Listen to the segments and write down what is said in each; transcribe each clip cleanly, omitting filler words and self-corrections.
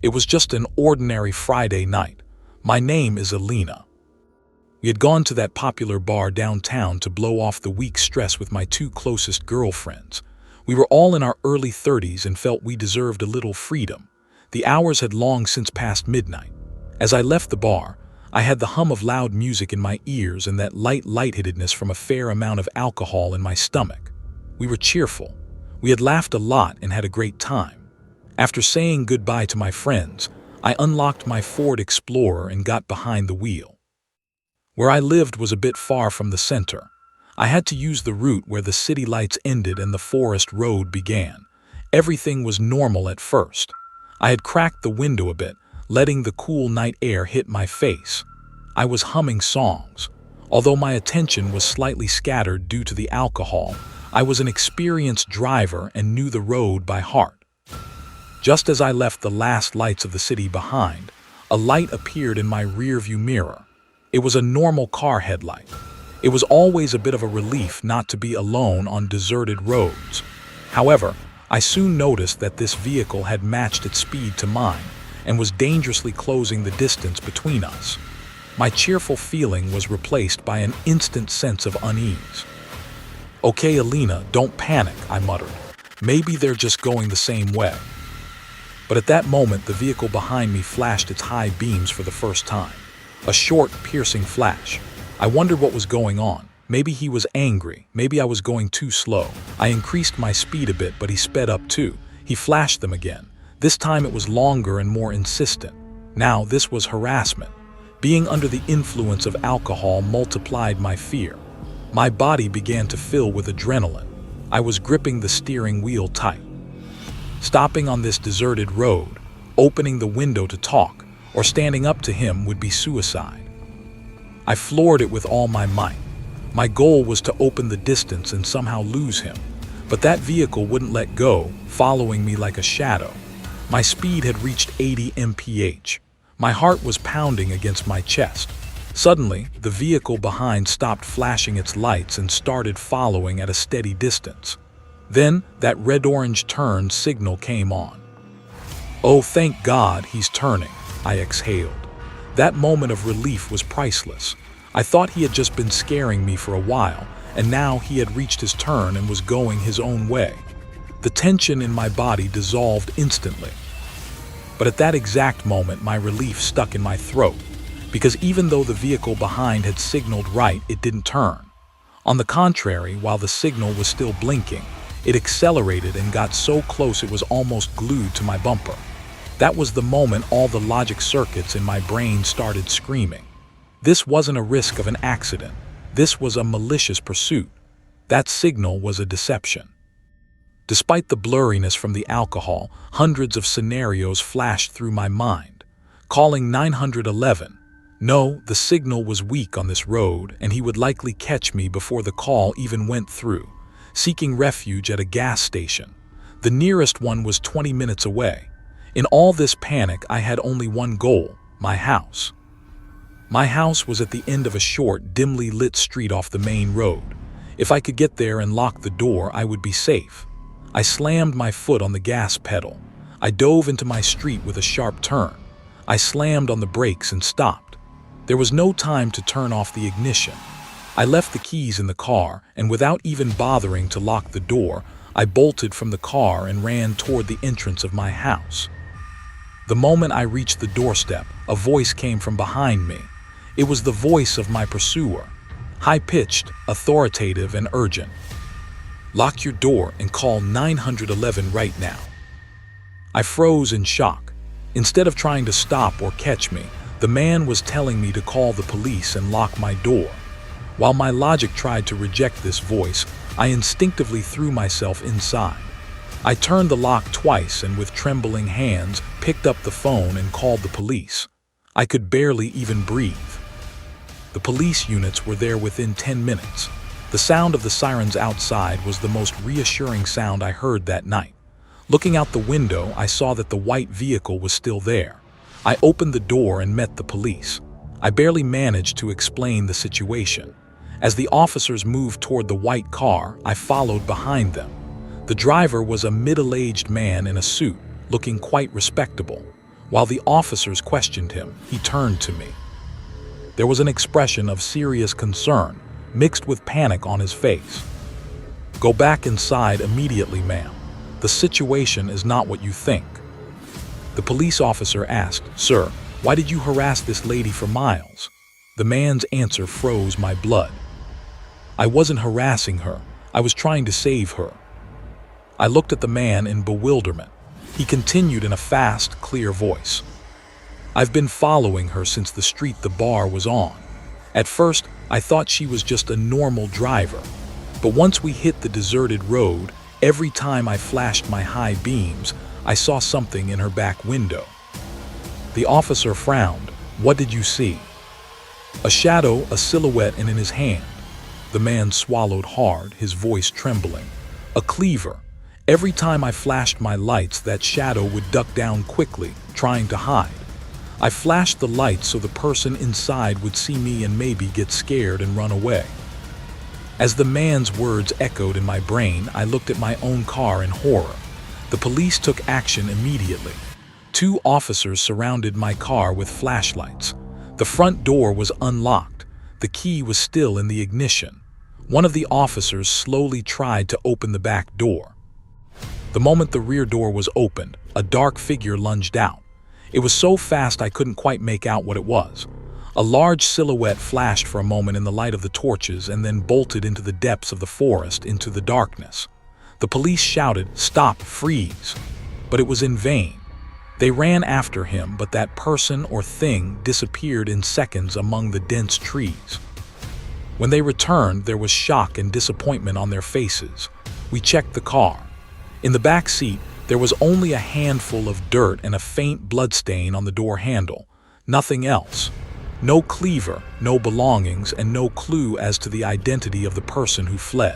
It was just an ordinary Friday night. My name is Elena. We had gone to that popular bar downtown to blow off the week's stress with my two closest girlfriends. We were all in our early 30s and felt we deserved a little freedom. The hours had long since passed midnight. As I left the bar, I had the hum of loud music in my ears and that lightheadedness from a fair amount of alcohol in my stomach. We were cheerful. We had laughed a lot and had a great time. After saying goodbye to my friends, I unlocked my Ford Explorer and got behind the wheel. Where I lived was a bit far from the center. I had to use the route where the city lights ended and the forest road began. Everything was normal at first. I had cracked the window a bit, letting the cool night air hit my face. I was humming songs. Although my attention was slightly scattered due to the alcohol, I was an experienced driver and knew the road by heart. Just as I left the last lights of the city behind, a light appeared in my rearview mirror. It was a normal car headlight. It was always a bit of a relief not to be alone on deserted roads. However, I soon noticed that this vehicle had matched its speed to mine and was dangerously closing the distance between us. My cheerful feeling was replaced by an instant sense of unease. "Okay, Elena, don't panic," I muttered. "Maybe they're just going the same way." But at that moment, the vehicle behind me flashed its high beams for the first time. A short, piercing flash. I wondered what was going on. Maybe he was angry. Maybe I was going too slow. I increased my speed a bit, but he sped up too. He flashed them again. This time it was longer and more insistent. Now this was harassment. Being under the influence of alcohol multiplied my fear. My body began to fill with adrenaline. I was gripping the steering wheel tight. Stopping on this deserted road, opening the window to talk, or standing up to him would be suicide. I floored it with all my might. My goal was to open the distance and somehow lose him, but that vehicle wouldn't let go, following me like a shadow. My speed had reached 80 mph. My heart was pounding against my chest. Suddenly, the vehicle behind stopped flashing its lights and started following at a steady distance. Then, that red-orange turn signal came on. "Oh, thank God, he's turning," I exhaled. That moment of relief was priceless. I thought he had just been scaring me for a while, and now he had reached his turn and was going his own way. The tension in my body dissolved instantly. But at that exact moment, my relief stuck in my throat, because even though the vehicle behind had signaled right, it didn't turn. On the contrary, while the signal was still blinking, it accelerated and got so close it was almost glued to my bumper. That was the moment all the logic circuits in my brain started screaming. This wasn't a risk of an accident. This was a malicious pursuit. That signal was a deception. Despite the blurriness from the alcohol, hundreds of scenarios flashed through my mind. Calling 911. No, the signal was weak on this road, and he would likely catch me before the call even went through. Seeking refuge at a gas station. The nearest one was 20 minutes away. In all this panic, I had only one goal: my house. My house was at the end of a short, dimly lit street off the main road. If I could get there and lock the door, I would be safe. I slammed my foot on the gas pedal. I dove into my street with a sharp turn. I slammed on the brakes and stopped. There was no time to turn off the ignition. I left the keys in the car, and without even bothering to lock the door, I bolted from the car and ran toward the entrance of my house. The moment I reached the doorstep, a voice came from behind me. It was the voice of my pursuer, high-pitched, authoritative, and urgent. "Lock your door and call 911 right now." I froze in shock. Instead of trying to stop or catch me, the man was telling me to call the police and lock my door. While my logic tried to reject this voice, I instinctively threw myself inside. I turned the lock twice and with trembling hands picked up the phone and called the police. I could barely even breathe. The police units were there within 10 minutes. The sound of the sirens outside was the most reassuring sound I heard that night. Looking out the window, I saw that the white vehicle was still there. I opened the door and met the police. I barely managed to explain the situation. As the officers moved toward the white car, I followed behind them. The driver was a middle-aged man in a suit, looking quite respectable. While the officers questioned him, he turned to me. There was an expression of serious concern, mixed with panic on his face. "Go back inside immediately, ma'am. The situation is not what you think." The police officer asked, "Sir, why did you harass this lady for miles?" The man's answer froze my blood. "I wasn't harassing her. I was trying to save her." I looked at the man in bewilderment. He continued in a fast, clear voice. "I've been following her since the street the bar was on. At first, I thought she was just a normal driver. But once we hit the deserted road, every time I flashed my high beams, I saw something in her back window." The officer frowned. "What did you see?" "A shadow, a silhouette, and in his hand." The man swallowed hard, his voice trembling. "A cleaver. Every time I flashed my lights, that shadow would duck down quickly, trying to hide. I flashed the lights so the person inside would see me and maybe get scared and run away." As the man's words echoed in my brain, I looked at my own car in horror. The police took action immediately. 2 officers surrounded my car with flashlights. The front door was unlocked. The key was still in the ignition. One of the officers slowly tried to open the back door. The moment the rear door was opened, a dark figure lunged out. It was so fast I couldn't quite make out what it was. A large silhouette flashed for a moment in the light of the torches and then bolted into the depths of the forest, into the darkness. The police shouted, "Stop, freeze!" But it was in vain. They ran after him, but that person or thing disappeared in seconds among the dense trees. When they returned, there was shock and disappointment on their faces. We checked the car. In the back seat, there was only a handful of dirt and a faint bloodstain on the door handle. Nothing else. No cleaver, no belongings, and no clue as to the identity of the person who fled.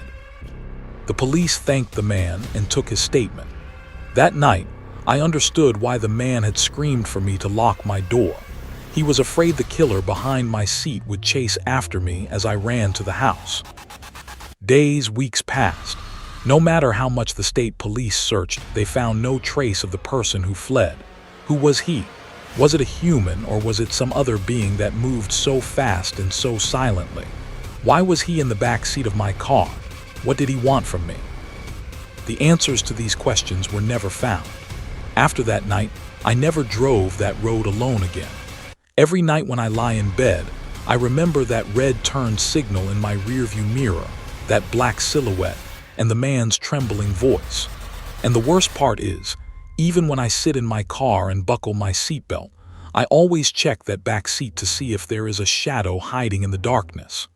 The police thanked the man and took his statement. That night, I understood why the man had screamed for me to lock my door. He was afraid the killer behind my seat would chase after me as I ran to the house. Days, weeks passed. No matter how much the state police searched, they found no trace of the person who fled. Who was he? Was it a human, or was it some other being that moved so fast and so silently? Why was he in the back seat of my car? What did he want from me? The answers to these questions were never found. After that night, I never drove that road alone again. Every night when I lie in bed, I remember that red turned signal in my rearview mirror, that black silhouette, and the man's trembling voice. And the worst part is, even when I sit in my car and buckle my seatbelt, I always check that back seat to see if there is a shadow hiding in the darkness.